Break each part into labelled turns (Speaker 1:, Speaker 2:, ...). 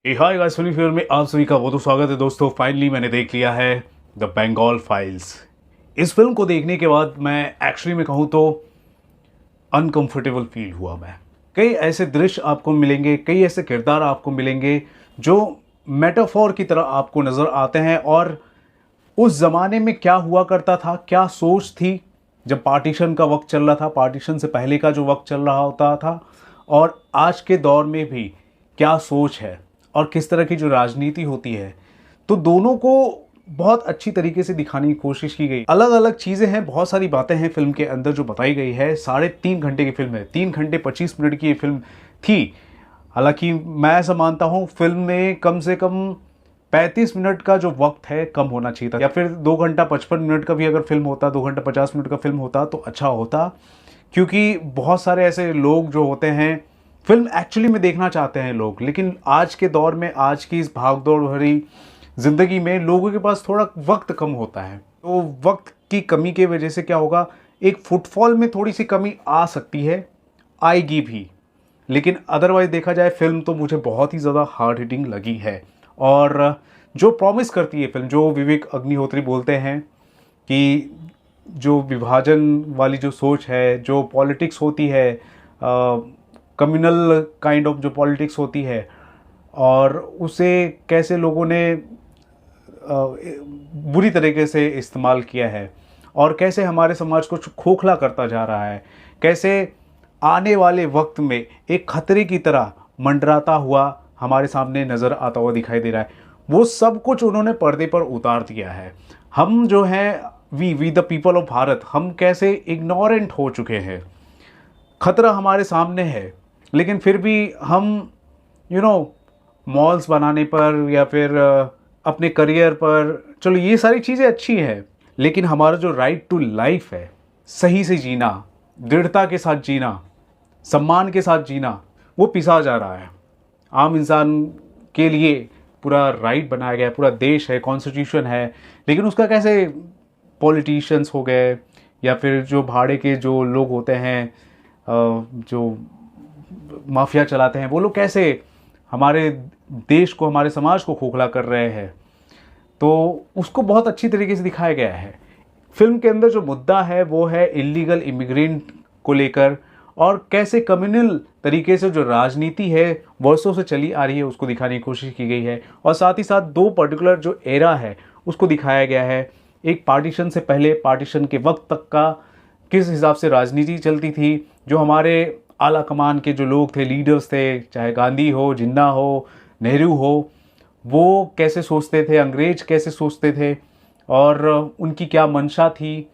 Speaker 1: Hi guys, फिल्मी fair में आप सभी का बहुत स्वागत है दोस्तों। फाइनली मैंने देख लिया है द बंगाल फाइल्स। इस फिल्म को देखने के बाद मैं एक्चुअली में कहूँ तो अनकंफर्टेबल फील हुआ। मैं कई ऐसे दृश्य आपको मिलेंगे, कई ऐसे किरदार आपको मिलेंगे जो मेटाफोर की तरह आपको नज़र आते हैं। और उस ज़माने में क्या हुआ करता था, क्या सोच थी जब पार्टीशन का वक्त चल रहा था, पार्टीशन से पहले का जो वक्त चल रहा होता था, और आज के दौर में भी क्या सोच है और किस तरह की जो राजनीति होती है, तो दोनों को बहुत अच्छी तरीके से दिखाने की कोशिश की गई। अलग अलग चीज़ें हैं, बहुत सारी बातें हैं फिल्म के अंदर जो बताई गई है। 3.5 घंटे की फिल्म है, 3 घंटे 25 मिनट की ये फिल्म थी। हालांकि मैं ऐसा मानता हूँ फिल्म में कम से कम 35 मिनट का जो वक्त है कम होना चाहिए था, या फिर 2 घंटा 55 मिनट का भी अगर फिल्म होता, 2 घंटा 50 मिनट का फिल्म होता तो अच्छा होता। क्योंकि बहुत सारे ऐसे लोग जो होते हैं फिल्म एक्चुअली में देखना चाहते हैं लोग, लेकिन आज के दौर में, आज की इस भागदौड़ भरी ज़िंदगी में लोगों के पास थोड़ा वक्त कम होता है। तो वक्त की कमी के वजह से क्या होगा, एक फुटफॉल में थोड़ी सी कमी आ सकती है, आएगी भी। लेकिन अदरवाइज़ देखा जाए फिल्म तो मुझे बहुत ही ज़्यादा हार्ड हिटिंग लगी है। और जो प्रॉमिस करती है फिल्म, जो विवेक अग्निहोत्री बोलते हैं कि जो विभाजन वाली जो सोच है, जो पॉलिटिक्स होती है, कम्युनल काइंड ऑफ जो पॉलिटिक्स होती है, और उसे कैसे लोगों ने बुरी तरीके से इस्तेमाल किया है, और कैसे हमारे समाज को खोखला करता जा रहा है, कैसे आने वाले वक्त में एक खतरे की तरह मंडराता हुआ हमारे सामने नज़र आता हुआ दिखाई दे रहा है, वो सब कुछ उन्होंने पर्दे पर उतार दिया है। हम जो हैं, we the people of Bharat, हम कैसे इग्नोरेंट हो चुके हैं। खतरा हमारे सामने है, लेकिन फिर भी हम मॉल्स बनाने पर या फिर अपने करियर पर, चलो ये सारी चीज़ें अच्छी हैं, लेकिन हमारा जो राइट टू लाइफ है, सही से जीना, दृढ़ता के साथ जीना, सम्मान के साथ जीना, वो पिसा जा रहा है। आम इंसान के लिए पूरा राइट बनाया गया है, पूरा देश है, कॉन्स्टिट्यूशन है, लेकिन उसका कैसे पॉलिटिशियंस हो गए या फिर जो भाड़े के जो लोग होते हैं, जो माफिया चलाते हैं, वो लोग कैसे हमारे देश को, हमारे समाज को खोखला कर रहे हैं। तो उसको बहुत अच्छी तरीके से दिखाया गया है। फिल्म के अंदर जो मुद्दा है वो है इलीगल इमिग्रेंट को लेकर, और कैसे कम्युनल तरीके से जो राजनीति है वर्षों से चली आ रही है उसको दिखाने की कोशिश की गई है। और साथ ही साथ दो पर्टिकुलर जो एरा है उसको दिखाया गया है। एक पार्टीशन से पहले, पार्टीशन के वक्त तक का किस हिसाब से राजनीति चलती थी, जो हमारे आला कमान के जो लोग थे, लीडर्स थे, चाहे गांधी हो, जिन्ना हो, नेहरू हो, वो कैसे सोचते थे, अंग्रेज कैसे सोचते थे, और उनकी क्या मंशा थी,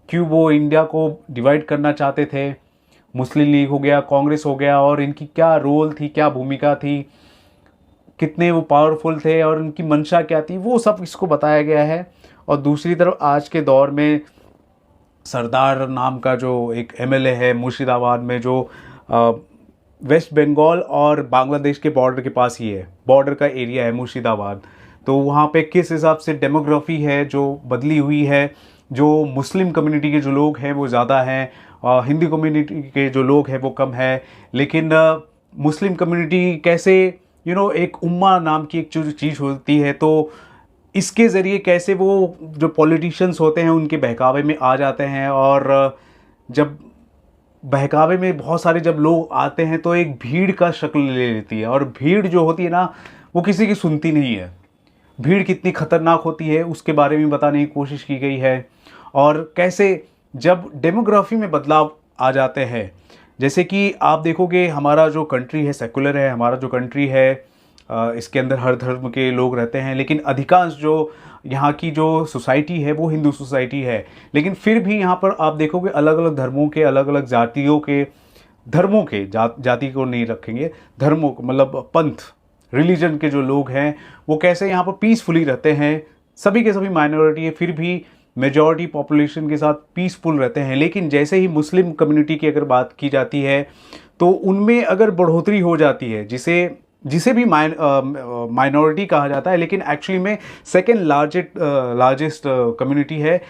Speaker 1: क्यों वो इंडिया को डिवाइड करना चाहते थे। मुस्लिम लीग हो गया, कांग्रेस हो गया, और इनकी क्या रोल थी, क्या भूमिका थी, कितने वो पावरफुल थे और उनकी मंशा क्या थी, वो सब इसको बताया गया है। और दूसरी तरफ आज के दौर में सरदार नाम का जो एक एमएलए है मुर्शिदाबाद में, जो वेस्ट बंगाल और बांग्लादेश के बॉर्डर के पास ही है, बॉर्डर का एरिया है मुर्शिदाबाद। तो वहाँ पे किस हिसाब से डेमोग्राफी है जो बदली हुई है, जो मुस्लिम कम्युनिटी के जो लोग हैं वो ज़्यादा हैं, हिंदी कम्युनिटी के जो लोग हैं वो कम है। लेकिन मुस्लिम कम्युनिटी कैसे एक उम्मा नाम की एक जो चीज़ होती है, तो इसके ज़रिए कैसे वो जो पॉलिटिशियंस होते हैं उनके बहकावे में आ जाते हैं। और जब बहकावे में बहुत सारे जब लोग आते हैं तो एक भीड़ का शक्ल ले लेती है, और भीड़ जो होती है ना वो किसी की सुनती नहीं है। भीड़ कितनी खतरनाक होती है उसके बारे में बताने की कोशिश की गई है। और कैसे जब डेमोग्राफी में बदलाव आ जाते हैं, जैसे कि आप देखोगे हमारा जो कंट्री है सेकुलर है, हमारा जो कंट्री है इसके अंदर हर धर्म के लोग रहते हैं, लेकिन अधिकांश जो यहाँ की जो सोसाइटी है वो हिंदू सोसाइटी है। लेकिन फिर भी यहाँ पर आप देखोगे अलग अलग धर्मों के, अलग अलग जातियों के, धर्मों के, जाति को नहीं रखेंगे, धर्मों को मतलब पंथ, रिलीजन के जो लोग हैं वो कैसे यहाँ पर पीसफुली रहते हैं। सभी के सभी माइनॉरिटी है, फिर भी मेजॉरिटी पॉपुलेशन के साथ पीसफुल रहते हैं। लेकिन जैसे ही मुस्लिम कम्युनिटी की अगर बात की जाती है तो उनमें अगर बढ़ोतरी हो जाती है, जिसे भी माइनॉरिटी कहा जाता है, लेकिन एक्चुअली में सेकेंड लार्जेस्ट कम्युनिटी है,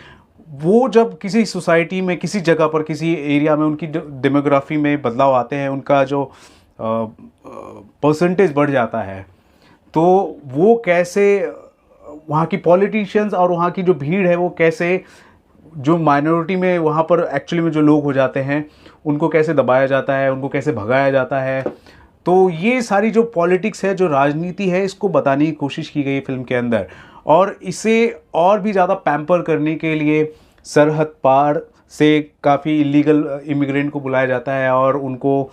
Speaker 1: वो जब किसी सोसाइटी में, किसी जगह पर, किसी एरिया में उनकी डेमोग्राफी में बदलाव आते हैं, उनका जो परसेंटेज बढ़ जाता है, तो वो कैसे वहाँ की पॉलिटिशियंस और वहाँ की जो भीड़ है वो कैसे जो माइनॉरिटी में वहाँ पर एक्चुअली में जो लोग हो जाते हैं उनको कैसे दबाया जाता है, उनको कैसे भगाया जाता है। तो ये सारी जो पॉलिटिक्स है, जो राजनीति है, इसको बताने की कोशिश की गई फिल्म के अंदर। और इसे और भी ज़्यादा पैम्पर करने के लिए सरहद पार से काफ़ी इलीगल इमिग्रेंट को बुलाया जाता है और उनको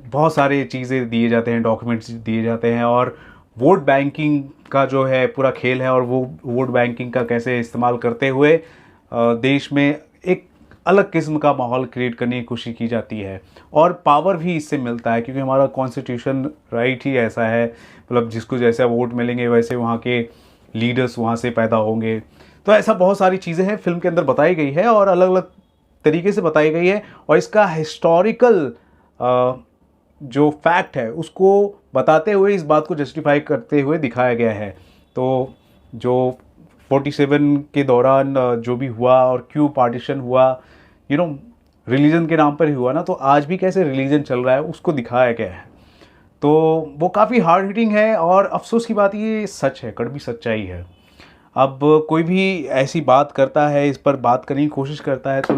Speaker 1: बहुत सारे चीज़ें दिए जाते हैं, डॉक्यूमेंट्स दिए जाते हैं, और वोट बैंकिंग का जो है पूरा खेल है, और वो वोट बैंकिंग का कैसे इस्तेमाल करते हुए देश में एक अलग किस्म का माहौल क्रिएट करने की कोशिश की जाती है। और पावर भी इससे मिलता है क्योंकि हमारा कॉन्स्टिट्यूशन राइट ही ऐसा है, मतलब जिसको जैसे वोट मिलेंगे वैसे वहाँ के लीडर्स वहाँ से पैदा होंगे। तो ऐसा बहुत सारी चीज़ें हैं फिल्म के अंदर बताई गई है और अलग अलग तरीके से बताई गई है, और इसका हिस्टोरिकल जो फैक्ट है उसको बताते हुए इस बात को जस्टिफाई करते हुए दिखाया गया है। तो जो 47 के दौरान जो भी हुआ और क्यों पार्टीशन हुआ, रिलीजन के नाम पर ही हुआ ना, तो आज भी कैसे रिलीजन चल रहा है उसको दिखाया गया है। तो वो काफ़ी हार्ड हिटिंग है, और अफसोस की बात ये सच है, कड़वी सच्चाई है। अब कोई भी ऐसी बात करता है, इस पर बात करने की कोशिश करता है, तो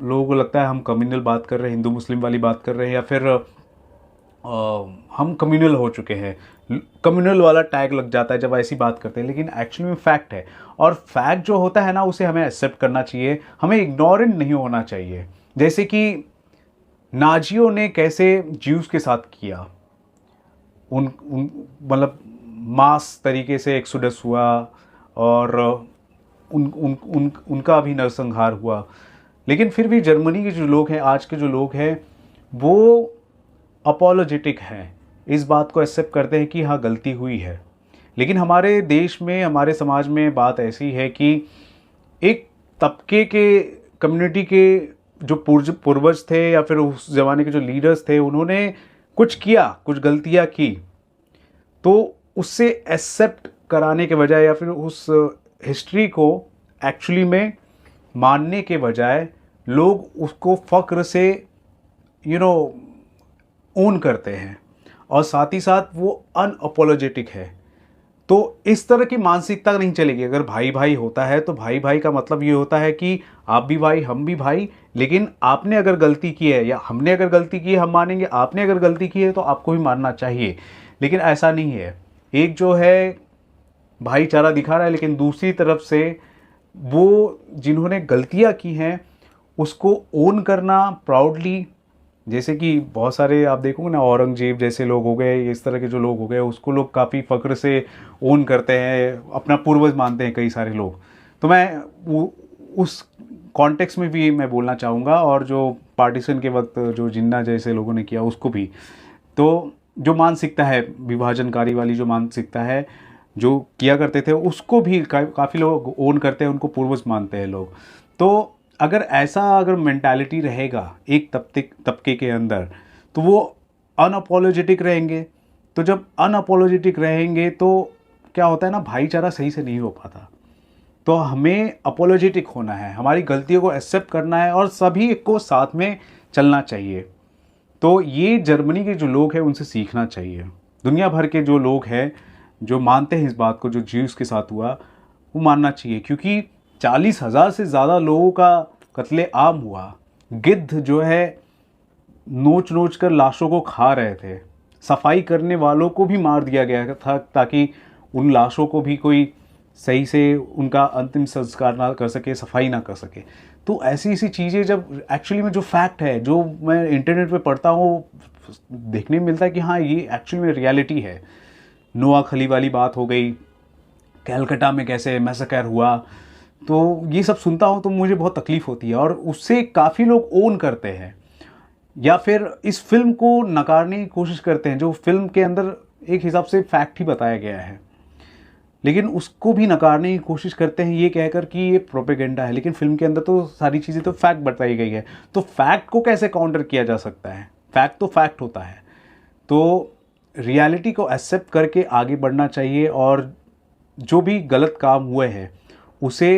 Speaker 1: लोगों को लगता है हम कम्युनल बात कर रहे हैं, हिंदू मुस्लिम वाली बात कर रहे हैं, या फिर हम कम्युनल हो चुके हैं। कम्युनल वाला टैग लग जाता है जब ऐसी बात करते हैं, लेकिन एक्चुअली में फैक्ट है, और फैक्ट जो होता है ना उसे हमें एक्सेप्ट करना चाहिए, हमें इग्नोरेंट नहीं होना चाहिए। जैसे कि नाजियों ने कैसे ज्यूस के साथ किया, उन मतलब मास तरीके से एक्सोडस हुआ, और उनका भी नरसंहार हुआ। लेकिन फिर भी जर्मनी के जो लोग हैं, आज के जो लोग हैं, वो अपोलोजेटिक हैं, इस बात को एक्सेप्ट करते हैं कि हाँ गलती हुई है। लेकिन हमारे देश में, हमारे समाज में बात ऐसी है कि एक तबके के, कम्युनिटी के जो पूर्वज थे या फिर उस ज़माने के जो लीडर्स थे, उन्होंने कुछ किया, कुछ गलतियाँ की, तो उससे एक्सेप्ट कराने के बजाय या फिर उस हिस्ट्री को एक्चुअली में मानने के बजाय लोग उसको फ़ख्र से ओन करते हैं, और साथ ही साथ वो अनअपोलोजेटिक है। तो इस तरह की मानसिकता नहीं चलेगी। अगर भाई भाई होता है तो भाई भाई का मतलब ये होता है कि आप भी भाई हम भी भाई, लेकिन आपने अगर गलती की है या हमने अगर गलती की है हम मानेंगे, आपने अगर गलती की है तो आपको भी मानना चाहिए। लेकिन ऐसा नहीं है, एक जो है भाईचारा दिखा रहा है, लेकिन दूसरी तरफ से वो जिन्होंने गलतियां की हैं उसको ओन करना प्राउडली, जैसे कि बहुत सारे आप देखोगे ना, औरंगजेब जैसे लोग हो गए, इस तरह के जो लोग हो गए, उसको लोग काफ़ी फ़ख्र से ओन करते हैं, अपना पूर्वज मानते हैं कई सारे लोग। तो मैं उस कॉन्टेक्स्ट में भी मैं बोलना चाहूँगा, और जो पार्टीशन के वक्त जो जिन्ना जैसे लोगों ने किया उसको भी। तो जो मानसिकता है विभाजनकारी वाली, जो मानसिकता है जो किया करते थे, उसको भी काफ़ी लोग ओन करते हैं, उनको पूर्वज मानते हैं लोग। तो अगर मेंटालिटी रहेगा एक तबके के अंदर, तो वो अनअपोलोजेटिक रहेंगे। तो जब अनअपोलोजेटिक रहेंगे तो क्या होता है ना, भाईचारा सही से नहीं हो पाता। तो हमें अपोलोजेटिक होना है, हमारी गलतियों को एक्सेप्ट करना है, और सभी को साथ में चलना चाहिए। तो ये जर्मनी के जो लोग हैं उनसे सीखना चाहिए। दुनिया भर के जो लोग हैं जो मानते हैं इस बात को, जो ज्यूस के साथ हुआ, वो मानना चाहिए, क्योंकि 40,000 से ज़्यादा लोगों का कत्ले आम हुआ। गिद्ध जो है नोच नोच कर लाशों को खा रहे थे, सफाई करने वालों को भी मार दिया गया था ताकि उन लाशों को भी कोई सही से उनका अंतिम संस्कार ना कर सके, सफाई ना कर सके। तो ऐसी ऐसी चीज़ें जब एक्चुअली में जो फैक्ट है, जो मैं इंटरनेट पे पढ़ता हूँ, देखने में मिलता है कि हाँ ये एक्चुअली में रियलिटी है। नोआ खली वाली बात हो गई, कैलकाटा में कैसे मैसेकर हुआ, तो ये सब सुनता हूँ तो मुझे बहुत तकलीफ़ होती है, और उससे काफ़ी लोग ओन करते हैं या फिर इस फिल्म को नकारने की कोशिश करते हैं, जो फिल्म के अंदर एक हिसाब से फैक्ट ही बताया गया है, लेकिन उसको भी नकारने की कोशिश करते हैं ये कहकर कि ये प्रोपेगेंडा है। लेकिन फिल्म के अंदर तो सारी चीज़ें तो फैक्ट बताई गई है, तो फैक्ट को कैसे काउंटर किया जा सकता है? फैक्ट तो फैक्ट होता है। तो रियलिटी को एक्सेप्ट करके आगे बढ़ना चाहिए, और जो भी गलत काम हुए हैं उसे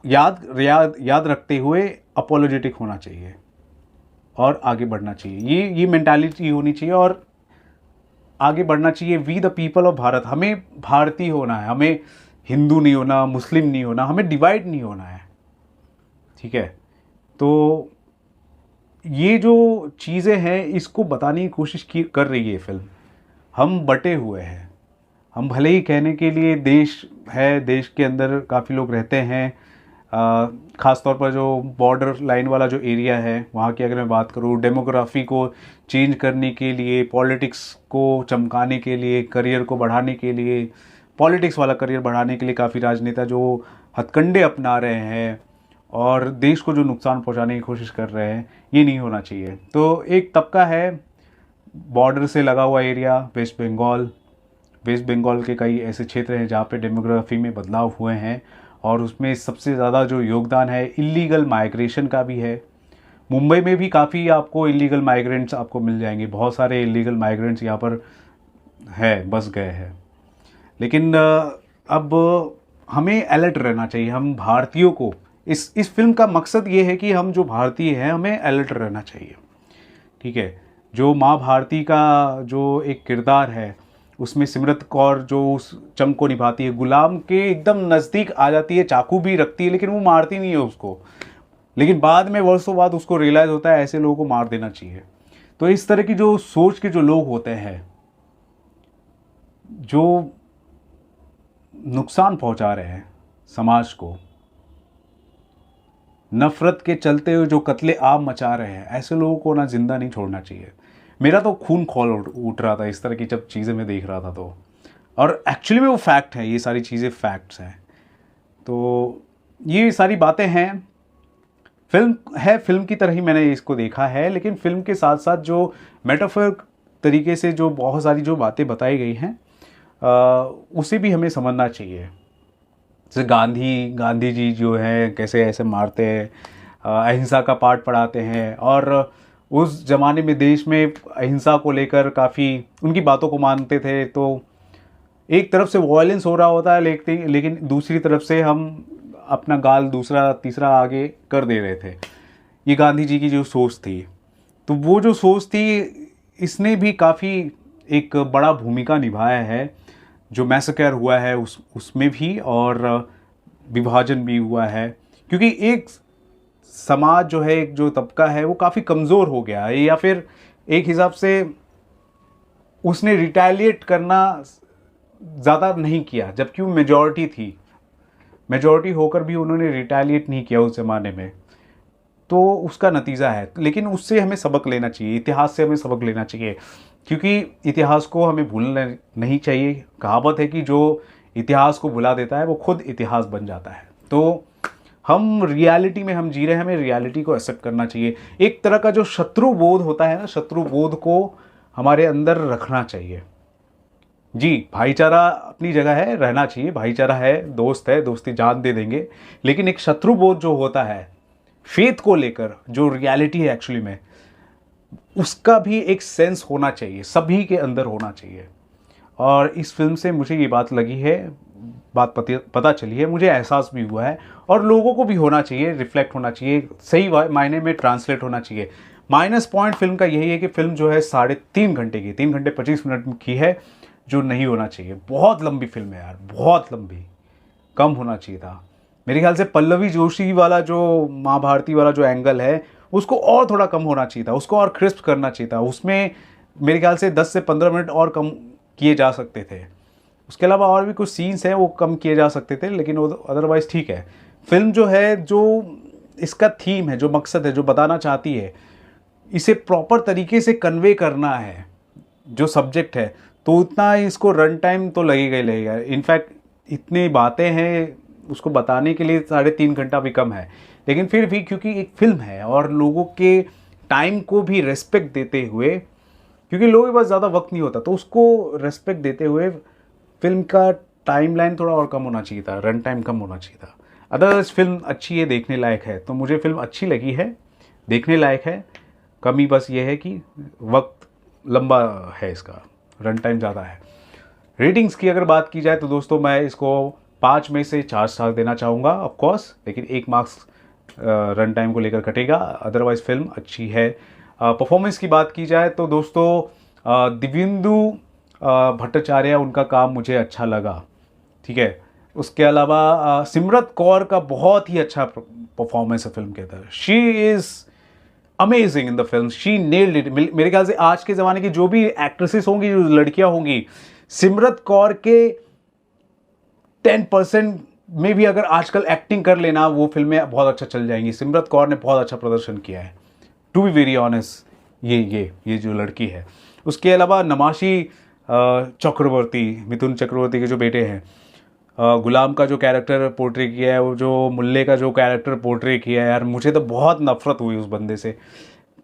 Speaker 1: याद रखते हुए अपोलोजेटिक होना चाहिए। और आगे बढ़ना चाहिए। ये मेंटालिटी होनी चाहिए और आगे बढ़ना चाहिए। We the people of Bharat, हमें भारतीय होना है, हमें हिंदू नहीं होना, मुस्लिम नहीं होना, हमें डिवाइड नहीं होना है, ठीक है। तो ये जो चीज़ें हैं इसको बताने की कोशिश की कर रही है फिल्म। हम बटे हुए हैं, हम भले ही कहने के लिए देश है, देश के अंदर काफ़ी लोग रहते हैं, ख़ास तौर पर जो बॉर्डर लाइन वाला जो एरिया है वहाँ की अगर मैं बात करूँ, डेमोग्राफी को चेंज करने के लिए, पॉलिटिक्स को चमकाने के लिए, करियर को बढ़ाने के लिए, पॉलिटिक्स वाला करियर बढ़ाने के लिए काफ़ी राजनेता जो हथकंडे अपना रहे हैं और देश को जो नुकसान पहुंचाने की कोशिश कर रहे हैं, ये नहीं होना चाहिए। तो एक तबका है बॉर्डर से लगा हुआ एरिया, वेस्ट बंगाल के कई ऐसे क्षेत्र हैं जहाँ पे डेमोग्राफी में बदलाव हुए हैं और उसमें सबसे ज़्यादा जो योगदान है इलीगल माइग्रेशन का भी है। मुंबई में भी काफ़ी आपको इलीगल माइग्रेंट्स आपको मिल जाएंगे, बहुत सारे इलीगल माइग्रेंट्स यहाँ पर है, बस गए हैं। लेकिन अब हमें अलर्ट रहना चाहिए, हम भारतीयों को। इस फिल्म का मकसद ये है कि हम जो भारतीय हैं हमें अलर्ट रहना चाहिए, ठीक है। जो माँ भारती का जो एक किरदार है उसमें सिमरत कौर जो उस चंक को निभाती है, गुलाम के एकदम नज़दीक आ जाती है, चाकू भी रखती है लेकिन वो मारती नहीं है उसको, लेकिन बाद में वर्षों बाद उसको रियलाइज़ होता है ऐसे लोगों को मार देना चाहिए। तो इस तरह की जो सोच के जो लोग होते हैं जो नुकसान पहुंचा रहे हैं समाज को, नफरत के चलते हुए जो कत्ले आम मचा रहे हैं, ऐसे लोगों को ना जिंदा नहीं छोड़ना चाहिए। मेरा तो खून खौल उठ रहा था इस तरह की जब चीज़ें मैं देख रहा था तो, और एक्चुअली में वो फैक्ट है, ये सारी चीज़ें फैक्ट्स हैं। तो ये सारी बातें हैं, फिल्म की तरह ही मैंने इसको देखा है, लेकिन फिल्म के साथ साथ जो मेटाफर तरीके से जो बहुत सारी जो बातें बताई गई हैं उसे भी हमें समझना चाहिए। जैसे गांधी जी जो हैं कैसे ऐसे मारते हैं, अहिंसा का पाठ पढ़ाते हैं, और उस ज़माने में देश में अहिंसा को लेकर काफ़ी उनकी बातों को मानते थे। तो एक तरफ से वॉयलेंस हो रहा होता है लेकिन दूसरी तरफ से हम अपना गाल दूसरा तीसरा आगे कर दे रहे थे। ये गांधी जी की जो सोच थी, तो वो जो सोच थी इसने भी काफ़ी एक बड़ा भूमिका निभाया है। जो मैसेकर हुआ है उसमें भी, और विभाजन भी हुआ है, क्योंकि एक समाज जो है, एक जो तबका है वो काफ़ी कमज़ोर हो गया है, या फिर एक हिसाब से उसने रिटेलिएट करना ज़्यादा नहीं किया, जबकि वो मेजॉरिटी थी। मेजॉरिटी होकर भी उन्होंने रिटेलिएट नहीं किया उस ज़माने में, तो उसका नतीजा है। लेकिन उससे हमें सबक लेना चाहिए, इतिहास से हमें सबक लेना चाहिए, क्योंकि इतिहास को हमें भूलना नहीं चाहिए। कहावत है कि जो इतिहास को भुला देता है वो खुद इतिहास बन जाता है। तो हम रियलिटी में हम जी रहे हैं, हमें रियलिटी को एक्सेप्ट करना चाहिए। एक तरह का जो शत्रु बोध होता है ना, शत्रु बोध को हमारे अंदर रखना चाहिए। जी, भाईचारा अपनी जगह है, रहना चाहिए, भाईचारा है, दोस्त है, दोस्ती जान दे देंगे, लेकिन एक शत्रु बोध जो होता है फेथ को लेकर, जो रियलिटी है एक्चुअली में, उसका भी एक सेंस होना चाहिए, सभी के अंदर होना चाहिए। और इस फिल्म से मुझे ये बात लगी है, बात पता चली है, मुझे एहसास भी हुआ है, और लोगों को भी होना चाहिए, रिफ्लेक्ट होना चाहिए, सही मायने में ट्रांसलेट होना चाहिए। माइनस पॉइंट फिल्म का यही है कि फिल्म जो है 3.5 घंटे की, 3 घंटे 25 मिनट की है, जो नहीं होना चाहिए। बहुत लंबी फिल्म है यार, बहुत लंबी, कम होना चाहिए था। मेरे ख्याल से पल्लवी जोशी वाला जो माँ भारती वाला जो एंगल है उसको और थोड़ा कम होना चाहिए था, उसको और क्रिस्प करना चाहिए था। उसमें मेरे ख्याल से 10 से 15 मिनट और कम किए जा सकते थे। उसके अलावा और भी कुछ सीन्स हैं वो कम किए जा सकते थे, लेकिन वो अदरवाइज़ ठीक है। फिल्म जो है, जो इसका थीम है, जो मकसद है, जो बताना चाहती है, इसे प्रॉपर तरीके से कन्वे करना है जो सब्जेक्ट है, तो उतना इसको रन टाइम तो लगेगा ही लगेगा। इनफैक्ट इतनी बातें हैं उसको बताने के लिए 3.5 घंटा भी कम है, लेकिन फिर भी क्योंकि एक फिल्म है और लोगों के टाइम को भी रेस्पेक्ट देते हुए, क्योंकि लोगों के पास ज़्यादा वक्त नहीं होता, तो उसको रेस्पेक्ट देते हुए फिल्म का टाइमलाइन थोड़ा और कम होना चाहिए था, रन टाइम कम होना चाहिए था। अदरवाइज फिल्म अच्छी है, देखने लायक है, तो मुझे फिल्म अच्छी लगी है, देखने लायक है। कमी बस ये है कि वक्त लंबा है, इसका रन टाइम ज़्यादा है। रेटिंग्स की अगर बात की जाए तो दोस्तों मैं इसको 5 में से 4 स्टार देना चाहूँगा ऑफकोर्स, लेकिन 1 मार्क्स रन टाइम को लेकर कटेगा। अदरवाइज़ फिल्म अच्छी है, परफॉर्मेंस की बात की जाए तो दोस्तों दिव्येंदु भट्टाचार्य उनका काम मुझे अच्छा लगा, ठीक है। उसके अलावा सिमरत कौर का बहुत ही अच्छा परफॉर्मेंस है फिल्म के अंदर। She is amazing in the film, she nailed it. मेरे ख्याल से आज के ज़माने की जो भी एक्ट्रेसेस होंगी, जो लड़कियां होंगी, सिमरत कौर के 10% में भी अगर आजकल एक्टिंग कर लेना, वो फिल्में बहुत अच्छा चल जाएंगी। सिमरत कौर ने बहुत अच्छा प्रदर्शन किया है, टू बी वेरी ऑनेस्ट। ये जो लड़की है। उसके अलावा नमाशी चक्रवर्ती, मिथुन चक्रवर्ती के जो बेटे हैं, गुलाम का जो कैरेक्टर पोर्ट्रे किया है, वो जो मुल्ले का जो कैरेक्टर पोर्ट्रे किया है, यार मुझे तो बहुत नफरत हुई उस बंदे से।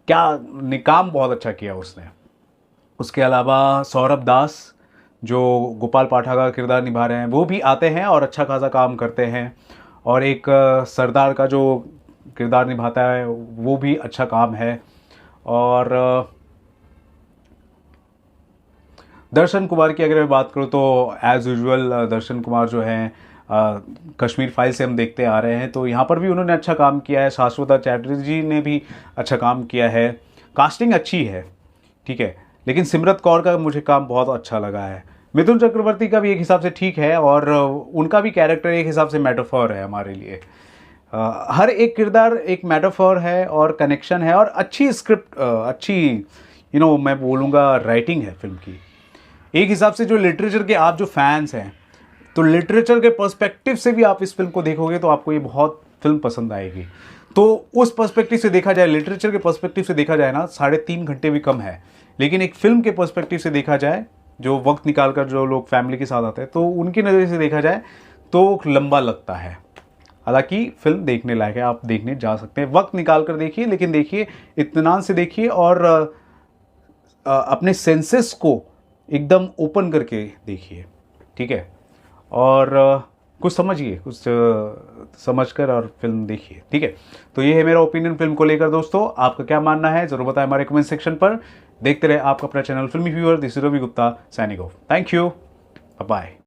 Speaker 1: क्या काम बहुत अच्छा किया उसने। उसके अलावा सौरभ दास जो गोपाल पाठक का किरदार निभा रहे हैं, वो भी आते हैं और अच्छा खासा काम करते हैं। और एक सरदार का जो किरदार निभाता है वो भी अच्छा काम है। और दर्शन कुमार की अगर मैं बात करूँ तो एज़ यूजुअल दर्शन कुमार जो हैं कश्मीर फाइल से हम देखते आ रहे हैं, तो यहाँ पर भी उन्होंने अच्छा काम किया है। शाश्वता चैटर्जी ने भी अच्छा काम किया है। कास्टिंग अच्छी है, ठीक है, लेकिन सिमरत कौर का मुझे काम बहुत अच्छा लगा है। मिथुन चक्रवर्ती का भी एक हिसाब से ठीक है, और उनका भी कैरेक्टर एक हिसाब से मेटाफोर है हमारे लिए। हर एक किरदार एक मेटाफोर है और कनेक्शन है, और अच्छी स्क्रिप्ट, अच्छी मैं बोलूँगा राइटिंग है फिल्म की। एक हिसाब से जो लिटरेचर के आप जो फैंस हैं, तो लिटरेचर के पर्सपेक्टिव से भी आप इस फिल्म को देखोगे तो आपको ये बहुत फिल्म पसंद आएगी। तो उस पर्सपेक्टिव से देखा जाए, लिटरेचर के पर्सपेक्टिव से देखा जाए ना, 3.5 घंटे भी कम है। लेकिन एक फिल्म के पर्सपेक्टिव से देखा जाए, जो वक्त निकाल कर जो लोग फैमिली के साथ आते हैं, तो उनकी नज़र से देखा जाए तो लंबा लगता है। हालांकि फिल्म देखने लायक है, आप देखने जा सकते हैं, वक्त निकाल कर देखिए, लेकिन देखिए इत्मीनान से देखिए, और अपने सेंसेस को एकदम ओपन करके देखिए, ठीक है। और कुछ समझिए, कुछ समझकर और फिल्म देखिए, ठीक है। तो ये है मेरा ओपिनियन फिल्म को लेकर। दोस्तों आपका क्या मानना है ज़रूर बताएं हमारे कमेंट सेक्शन पर। देखते रहे आपका अपना channel Filmi viewer. This is Ravi Gupta signing off. Thank you, bye.